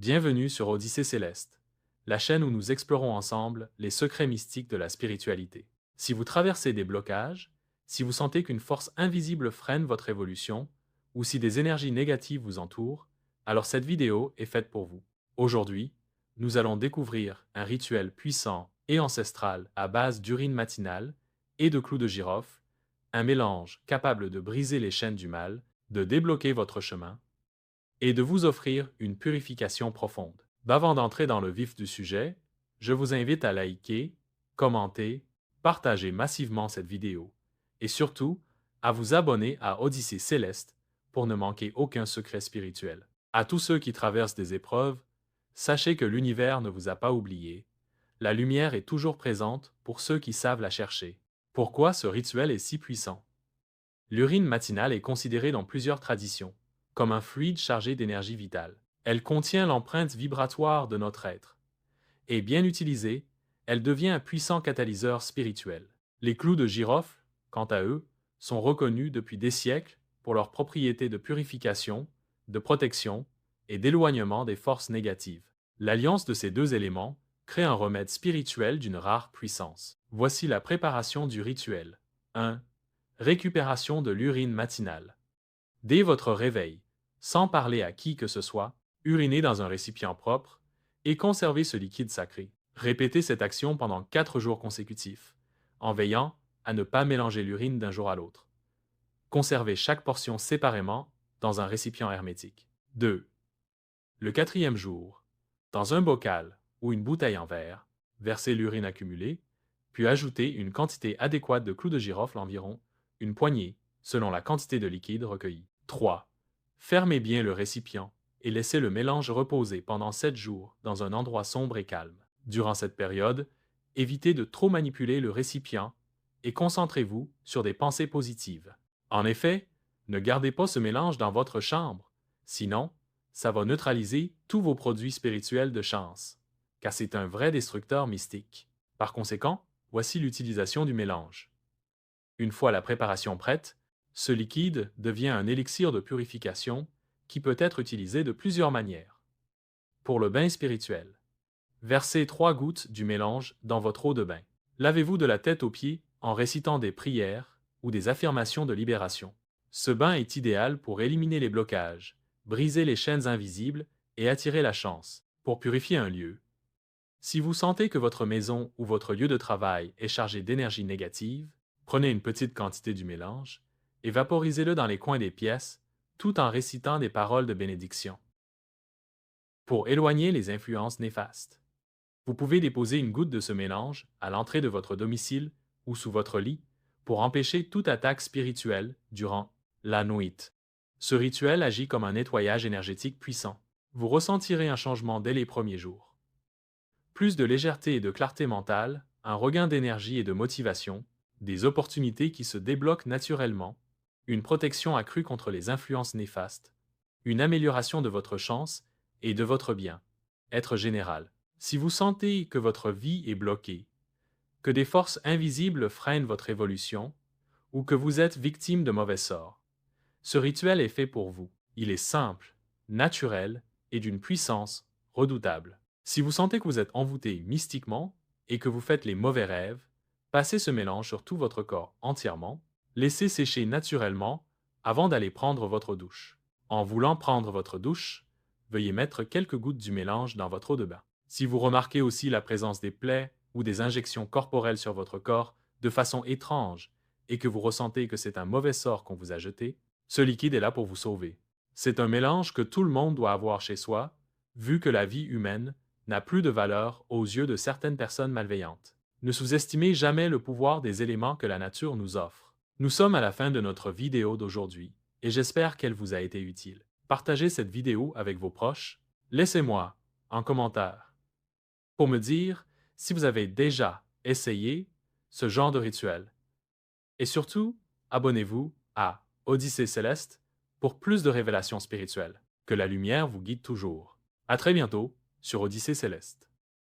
Bienvenue sur Odyssée Céleste, la chaîne où nous explorons ensemble les secrets mystiques de la spiritualité. Si vous traversez des blocages, si vous sentez qu'une force invisible freine votre évolution, ou si des énergies négatives vous entourent, alors cette vidéo est faite pour vous. Aujourd'hui, nous allons découvrir un rituel puissant et ancestral à base d'urine matinale et de clous de girofle, un mélange capable de briser les chaînes du mal, de débloquer votre chemin et de vous offrir une purification profonde. Avant d'entrer dans le vif du sujet, je vous invite à liker, commenter, partager massivement cette vidéo et surtout à vous abonner à Odyssée Céleste pour ne manquer aucun secret spirituel. À tous ceux qui traversent des épreuves, sachez que l'univers ne vous a pas oublié. La lumière est toujours présente pour ceux qui savent la chercher. Pourquoi ce rituel est si puissant? L'urine matinale est considérée dans plusieurs traditions comme un fluide chargé d'énergie vitale. Elle contient l'empreinte vibratoire de notre être. Et bien utilisée, elle devient un puissant catalyseur spirituel. Les clous de girofle, quant à eux, sont reconnus depuis des siècles pour leurs propriétés de purification, de protection et d'éloignement des forces négatives. L'alliance de ces deux éléments crée un remède spirituel d'une rare puissance. Voici la préparation du rituel. 1. Récupération de l'urine matinale. Dès votre réveil, sans parler à qui que ce soit, urinez dans un récipient propre et conservez ce liquide sacré. Répétez cette action pendant 4 jours consécutifs, en veillant à ne pas mélanger l'urine d'un jour à l'autre. Conservez chaque portion séparément dans un récipient hermétique. 2. Le quatrième jour, dans un bocal ou une bouteille en verre, versez l'urine accumulée, puis ajoutez une quantité adéquate de clous de girofle, environ une poignée, selon la quantité de liquide recueilli. 3. Fermez bien le récipient et laissez le mélange reposer pendant 7 jours dans un endroit sombre et calme. Durant cette période, évitez de trop manipuler le récipient et concentrez-vous sur des pensées positives. En effet, ne gardez pas ce mélange dans votre chambre, sinon, ça va neutraliser tous vos produits spirituels de chance, car c'est un vrai destructeur mystique. Par conséquent, voici l'utilisation du mélange. Une fois la préparation prête, ce liquide devient un élixir de purification qui peut être utilisé de plusieurs manières. Pour le bain spirituel, versez 3 gouttes du mélange dans votre eau de bain. Lavez-vous de la tête aux pieds en récitant des prières ou des affirmations de libération. Ce bain est idéal pour éliminer les blocages, briser les chaînes invisibles et attirer la chance. Pour purifier un lieu, si vous sentez que votre maison ou votre lieu de travail est chargé d'énergie négative, prenez une petite quantité du mélange et vaporisez-le dans les coins des pièces, tout en récitant des paroles de bénédiction. Pour éloigner les influences néfastes, vous pouvez déposer une goutte de ce mélange à l'entrée de votre domicile ou sous votre lit pour empêcher toute attaque spirituelle durant la nuit. Ce rituel agit comme un nettoyage énergétique puissant. Vous ressentirez un changement dès les premiers jours. Plus de légèreté et de clarté mentale, un regain d'énergie et de motivation, des opportunités qui se débloquent naturellement, une protection accrue contre les influences néfastes, une amélioration de votre chance et de votre bien-être général. Si vous sentez que votre vie est bloquée, que des forces invisibles freinent votre évolution, ou que vous êtes victime de mauvais sorts, ce rituel est fait pour vous. Il est simple, naturel et d'une puissance redoutable. Si vous sentez que vous êtes envoûté mystiquement et que vous faites les mauvais rêves, passez ce mélange sur tout votre corps entièrement, laissez sécher naturellement avant d'aller prendre votre douche. En voulant prendre votre douche, veuillez mettre quelques gouttes du mélange dans votre eau de bain. Si vous remarquez aussi la présence des plaies ou des injections corporelles sur votre corps de façon étrange et que vous ressentez que c'est un mauvais sort qu'on vous a jeté, ce liquide est là pour vous sauver. C'est un mélange que tout le monde doit avoir chez soi, vu que la vie humaine n'a plus de valeur aux yeux de certaines personnes malveillantes. Ne sous-estimez jamais le pouvoir des éléments que la nature nous offre. Nous sommes à la fin de notre vidéo d'aujourd'hui, et j'espère qu'elle vous a été utile. Partagez cette vidéo avec vos proches. Laissez-moi en commentaire pour me dire si vous avez déjà essayé ce genre de rituel. Et surtout, abonnez-vous à Odyssée Céleste pour plus de révélations spirituelles. Que la lumière vous guide toujours. À très bientôt sur Odyssée Céleste.